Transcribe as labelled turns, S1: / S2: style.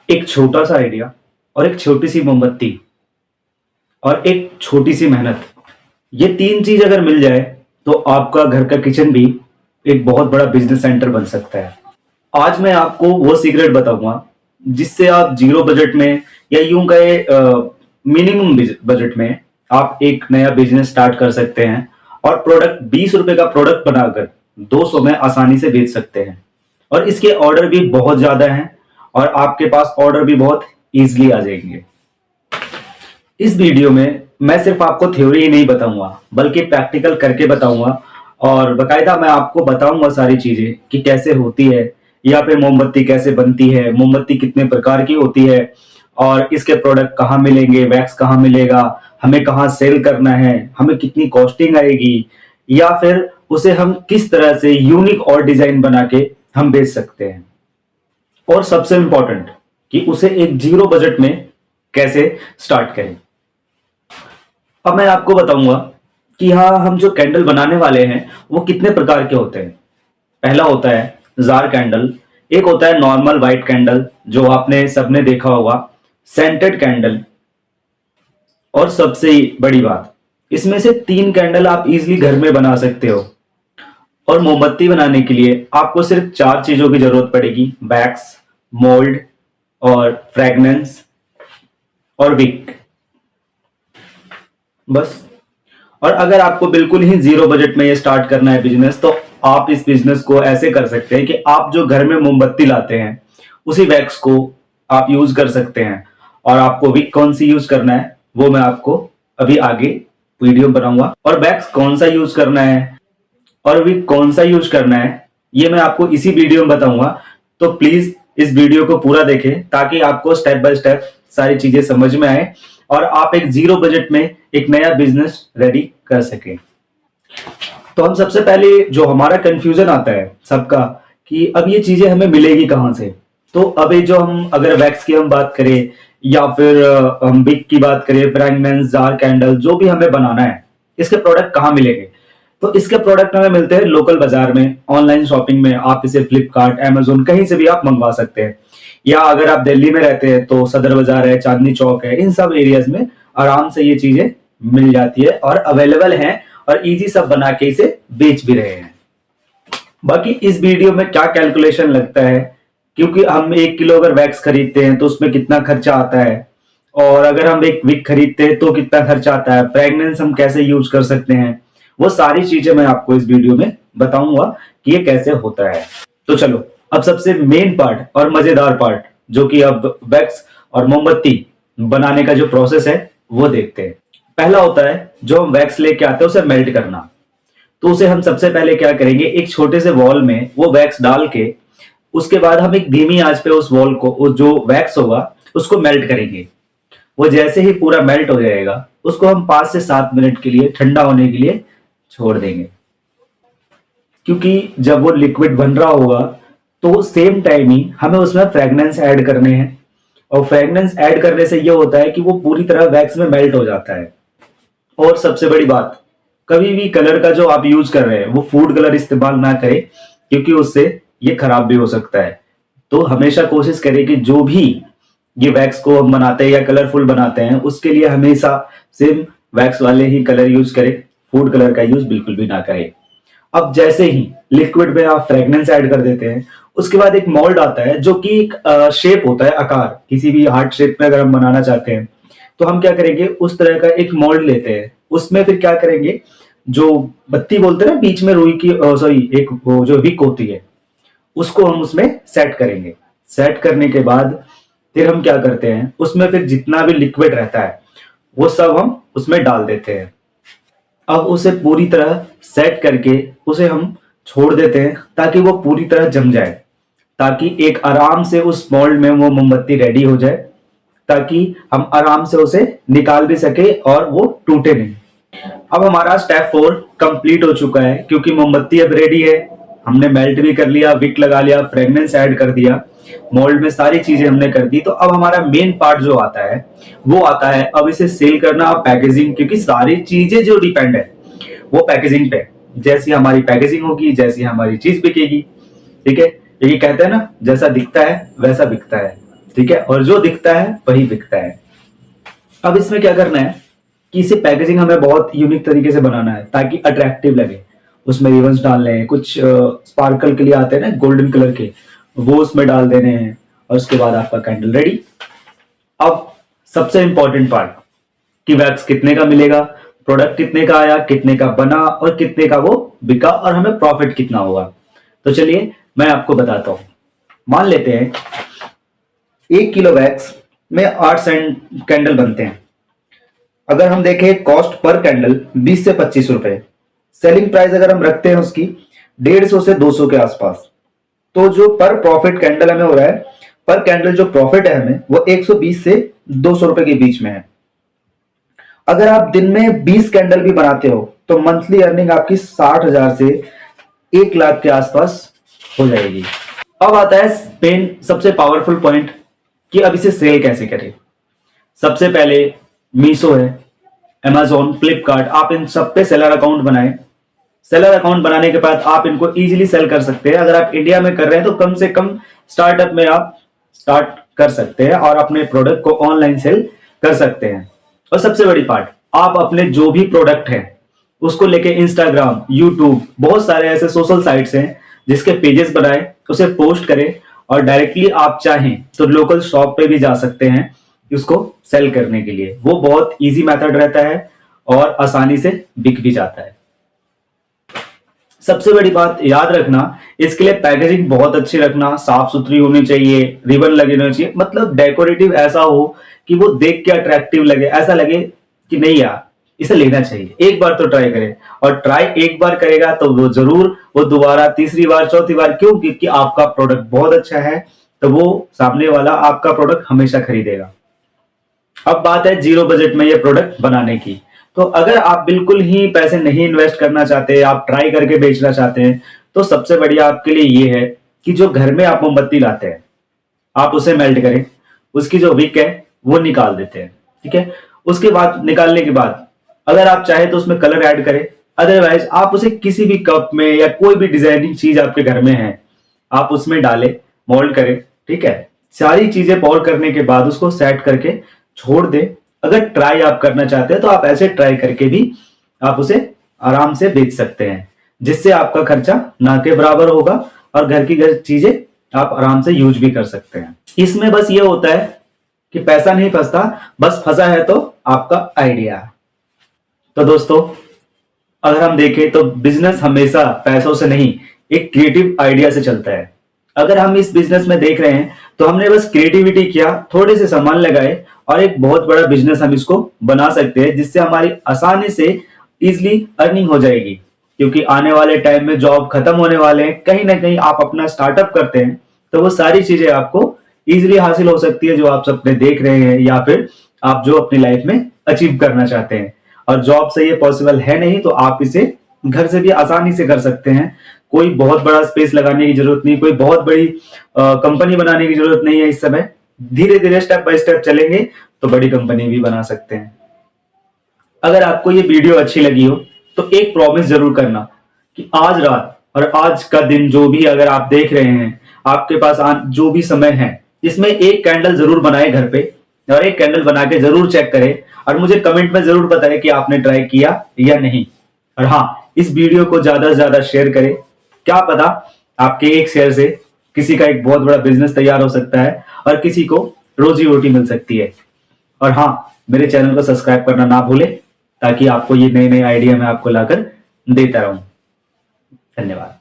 S1: एक छोटा सा आइडिया और एक छोटी सी मोमबत्ती और एक छोटी सी मेहनत, ये तीन चीज अगर मिल जाए तो आपका घर का किचन भी एक बहुत बड़ा बिजनेस सेंटर बन सकता है। आज मैं आपको वो सीक्रेट बताऊंगा जिससे आप जीरो बजट में या यूं कहे मिनिमम बजट में आप एक नया बिजनेस स्टार्ट कर सकते हैं और प्रोडक्ट 20 रुपए का प्रोडक्ट बनाकर 200 में आसानी से बेच सकते हैं। और इसके ऑर्डर भी बहुत ज्यादा हैं और आपके पास ऑर्डर भी बहुत इजीली आ जाएंगे। इस वीडियो में मैं सिर्फ आपको थ्योरी ही नहीं बताऊंगा बल्कि प्रैक्टिकल करके बताऊंगा और बकायदा मैं आपको बताऊंगा सारी चीजें कि कैसे होती है या फिर मोमबत्ती कैसे बनती है, मोमबत्ती कितने प्रकार की होती है और इसके प्रोडक्ट कहाँ मिलेंगे, वैक्स कहाँ मिलेगा, हमें कहाँ सेल करना है, हमें कितनी कॉस्टिंग आएगी या फिर उसे हम किस तरह से यूनिक और डिजाइन बना के हम बेच सकते हैं। और सबसे इंपॉर्टेंट कि उसे एक जीरो बजट में कैसे स्टार्ट करें। अब मैं आपको बताऊंगा कि हाँ, हम जो कैंडल बनाने वाले हैं वो कितने प्रकार के होते हैं। पहला होता है जार कैंडल, एक होता है नॉर्मल वाइट कैंडल जो आपने सबने देखा होगा, सेंटेड कैंडल, और सबसे बड़ी बात, इसमें से तीन कैंडल आप इजीली घर में बना सकते हो। और मोमबत्ती बनाने के लिए आपको सिर्फ चार चीजों की जरूरत पड़ेगी, वैक्स, मोल्ड और फ्रेगनेंस और विक, बस। और अगर आपको बिल्कुल ही जीरो बजट में ये स्टार्ट करना है बिजनेस, तो आप इस बिजनेस को ऐसे कर सकते हैं कि आप जो घर में मोमबत्ती लाते हैं उसी वैक्स को आप यूज कर सकते हैं। और आपको विक कौन सी यूज करना है वो मैं आपको अभी आगे वीडियो बनाऊंगा, और वैक्स कौन सा यूज करना है और विक कौन सा यूज करना है ये मैं आपको इसी वीडियो में बताऊंगा। तो प्लीज इस वीडियो को पूरा देखें ताकि आपको स्टेप बाय स्टेप सारी चीजें समझ में आए और आप एक जीरो बजट में एक नया बिजनेस रेडी कर सके। तो हम सबसे पहले जो हमारा कंफ्यूजन आता है सबका कि अब ये चीजें हमें मिलेगी कहां से। तो अभी जो हम अगर वैक्स की हम बात करें या फिर हम बिक की बात करें, फ्रेगनेंस, जार कैंडल, जो भी हमें बनाना है, इसके प्रोडक्ट कहाँ मिलेंगे? तो इसके प्रोडक्ट हमें मिलते हैं लोकल बाजार में, ऑनलाइन शॉपिंग में। आप इसे फ्लिपकार्ट, अमेजोन, कहीं से भी आप मंगवा सकते हैं। या अगर आप दिल्ली में रहते हैं तो सदर बाजार है, चांदनी चौक है, इन सब एरियाज में आराम से ये चीजें मिल जाती है और अवेलेबल हैं और इजी सब बना के इसे बेच भी रहे हैं। बाकी इस वीडियो में क्या कैलकुलेशन लगता है, क्योंकि हम 1 किलो अगर वैक्स खरीदते हैं तो उसमें कितना खर्चा आता है, और अगर हम एक विक खरीदते हैं तो कितना खर्चा आता है, फ्रेगनेंस हम कैसे यूज कर सकते हैं, वो सारी चीजें मैं आपको इस वीडियो में बताऊंगा कि ये कैसे होता है। तो चलो अब सबसे मेन पार्ट और मजेदार पार्ट, जो कि अब वैक्स और मोमबत्ती बनाने का जो प्रोसेस है वो देखते हैं। पहला होता है जो हम वैक्स लेके आते हैं उसे मेल्ट करना। तो उसे हम सबसे पहले क्या करेंगे, एक छोटे से वॉल में वो वैक्स डाल के उसके बाद हम एक धीमी आंच पे उस वॉल को, उस जो वैक्स होगा उसको मेल्ट करेंगे। वो जैसे ही पूरा मेल्ट हो जाएगा उसको हम 5 से 7 मिनट के लिए ठंडा होने के लिए छोड़ देंगे, क्योंकि जब वो लिक्विड बन रहा होगा तो सेम टाइम ही हमें उसमें फ्रेगनेंस ऐड करने हैं। और फ्रेगनेंस ऐड करने से ये होता है कि वो पूरी तरह वैक्स में मेल्ट हो जाता है। और सबसे बड़ी बात, कभी भी कलर का जो आप यूज कर रहे हैं वो फूड कलर इस्तेमाल ना करें, क्योंकि उससे ये खराब भी हो सकता है। तो हमेशा कोशिश करें कि जो भी ये वैक्स को हम बनाते हैं या कलरफुल बनाते हैं उसके लिए हमेशा सेम वैक्स वाले ही कलर यूज करें, फूड कलर का यूज बिल्कुल भी ना करें। अब जैसे ही लिक्विड में आप फ्रेगनेंस ऐड कर देते हैं, उसके बाद एक मोल्ड आता है जो कि एक शेप होता है, आकार, किसी भी हार्ट शेप में अगर हम बनाना चाहते हैं तो हम क्या करेंगे, उस तरह का एक मोल्ड लेते हैं। उसमें फिर क्या करेंगे, जो बत्ती बोलते हैं ना बीच में रुई की, सॉरी, एक वो जो विक होती है, उसको हम उसमें सेट करेंगे। सेट करने के बाद फिर हम क्या करते हैं, उसमें फिर जितना भी लिक्विड रहता है वो सब हम उसमें डाल देते हैं। अब उसे पूरी तरह सेट करके उसे हम छोड़ देते हैं ताकि वो पूरी तरह जम जाए, ताकि एक आराम से उस मोल्ड में वो मोमबत्ती रेडी हो जाए, ताकि हम आराम से उसे निकाल भी सके और वो टूटे नहीं। अब हमारा स्टेप 4 कंप्लीट हो चुका है, क्योंकि मोमबत्ती अब रेडी है। हमने मेल्ट भी कर लिया, विक लगा लिया, फ्रेगनेंस ऐड कर दिया, मोल्ड में सारी चीजें हमने कर दी। तो अब हमारा मेन पार्ट जो आता है वो आता है अब इसे सेल करना, पैकेजिंग, क्योंकि सारी चीजें जो डिपेंड है वो पैकेजिंग पे। जैसी हमारी पैकेजिंग होगी जैसी हमारी चीज बिकेगी। ठीक है, ये कहते हैं ना, जैसा दिखता है वैसा बिकता है। ठीक है, और जो दिखता है वही बिकता है। अब इसमें क्या करना है कि इसे पैकेजिंग हमें बहुत यूनिक तरीके से बनाना है ताकि अट्रैक्टिव लगे। उसमें रिबन्स डालने हैं, कुछ स्पार्कल के लिए आते हैं ना गोल्डन कलर के, वो उसमें डाल देने हैं, और उसके बाद आपका कैंडल रेडी। अब सबसे इंपॉर्टेंट पार्ट कि वैक्स कितने का मिलेगा, प्रोडक्ट कितने का आया, कितने का बना और कितने का वो बिका, और हमें प्रॉफिट कितना होगा। तो चलिए मैं आपको बताता हूं। मान लेते हैं 1 किलो वैक्स में 8 कैंडल बनते हैं। अगर हम देखें कॉस्ट पर कैंडल 20 से 25 रुपए, सेलिंग प्राइस अगर हम रखते हैं उसकी 150 से 200 के आसपास, तो जो पर प्रॉफिट कैंडल हमें हो रहा है, पर कैंडल जो प्रॉफिट है हमें वो 120 से 200 रुपए के बीच में है। अगर आप दिन में 20 कैंडल भी बनाते हो तो मंथली अर्निंग आपकी 60,000 से 1 लाख के आसपास हो जाएगी। अब आता है पेन सबसे पावरफुल पॉइंट कि अब इसे सेल कैसे करें। सबसे पहले मीशो है, अमेजोन, फ्लिपकार्ट, आप इन सब पे सेलर अकाउंट बनाएं। सेलर अकाउंट बनाने के बाद आप इनको इजीली सेल कर सकते हैं। अगर आप इंडिया में कर रहे हैं तो कम से कम स्टार्टअप में आप स्टार्ट कर सकते हैं और अपने प्रोडक्ट को ऑनलाइन सेल कर सकते हैं। और सबसे बड़ी पार्ट, आप अपने जो भी प्रोडक्ट है उसको लेके इंस्टाग्राम, यूट्यूब, बहुत सारे ऐसे सोशल साइट्स हैं जिसके पेजेस बनाए, उसे पोस्ट करें, और डायरेक्टली आप चाहें तो लोकल शॉप पे भी जा सकते हैं उसको सेल करने के लिए। वो बहुत इजी मेथड रहता है और आसानी से बिक भी जाता है। सबसे बड़ी बात याद रखना, इसके लिए पैकेजिंग बहुत अच्छी रखना, साफ सुथरी होनी चाहिए, रिबन लगे होने चाहिए, मतलब डेकोरेटिव ऐसा हो कि वो देख के अट्रैक्टिव लगे, ऐसा लगे कि नहीं यार इसे लेना चाहिए। एक बार तो ट्राई करें, और ट्राई एक बार करेगा तो वो जरूर वो दोबारा, तीसरी बार, चौथी बार, क्यों? क्योंकि आपका प्रोडक्ट बहुत अच्छा है, तो वो सामने वाला आपका प्रोडक्ट हमेशा खरीदेगा। अब बात है जीरो बजट में ये प्रोडक्ट बनाने की। तो अगर आप बिल्कुल ही पैसे नहीं इन्वेस्ट करना चाहते, आप ट्राई करके बेचना चाहते हैं, तो सबसे बढ़िया आपके लिए ये है कि जो घर में आप मोमबत्ती लाते हैं आप उसे मेल्ट करें, उसकी जो विक है वो निकाल देते हैं। ठीक है, उसके बाद निकालने के बाद अगर आप चाहे तो उसमें कलर ऐड करें, अदरवाइज आप उसे किसी भी कप में या कोई भी डिजाइनिंग चीज आपके घर में है आप उसमें डालें, मोल्ड करें। ठीक है, सारी चीजें पॉर करने के बाद उसको सेट करके छोड़ दे। अगर ट्राई आप करना चाहते हैं तो आप ऐसे ट्राई करके भी आप उसे आराम से बेच सकते हैं, जिससे आपका खर्चा ना के बराबर होगा और घर की चीजें आप आराम से यूज भी कर सकते हैं। इसमें बस ये होता है कि पैसा नहीं फंसता, बस फंसा है तो आपका आइडिया। तो दोस्तों अगर हम देखें तो बिजनेस हमेशा पैसों से नहीं, एक क्रिएटिव आइडिया से चलता है। अगर हम इस बिजनेस में देख रहे हैं तो हमने बस क्रिएटिविटी किया, थोड़े से सामान लगाए और एक बहुत बड़ा बिजनेस हम इसको बना सकते हैं, जिससे हमारी आसानी से इजीली अर्निंग हो जाएगी। क्योंकि आने वाले टाइम में जॉब खत्म होने वाले हैं, कहीं ना कहीं आप अपना स्टार्टअप करते हैं तो वो सारी चीजें आपको इजीली हासिल हो सकती है जो आप सपने देख रहे हैं या फिर आप जो अपनी लाइफ में अचीव करना चाहते हैं। और जॉब से ये पॉसिबल है नहीं, तो आप इसे घर से भी आसानी से कर सकते हैं। कोई बहुत बड़ा स्पेस लगाने की जरूरत नहीं, कोई बहुत बड़ी कंपनी बनाने की जरूरत नहीं है। इस समय धीरे धीरे स्टेप बाय स्टेप चलेंगे तो बड़ी कंपनी भी बना सकते हैं। अगर आपको ये वीडियो अच्छी लगी हो तो एक प्रॉमिस जरूर करना कि आज रात और आज का दिन जो भी अगर आप देख रहे हैं, आपके पास जो भी समय है, इसमें एक कैंडल जरूर बनाए घर पे, और एक कैंडल बना के जरूर चेक करें और मुझे कमेंट में जरूर बताएं कि आपने ट्राई किया या नहीं। और हाँ, इस वीडियो को ज्यादा से ज्यादा शेयर करें, क्या पता आपके एक शेयर से किसी का एक बहुत बड़ा बिजनेस तैयार हो सकता है और किसी को रोजी रोटी मिल सकती है। और हाँ, मेरे चैनल को सब्सक्राइब करना ना भूलें ताकि आपको ये नए नए आइडिया मैं आपको लाकर देता रहूं। धन्यवाद।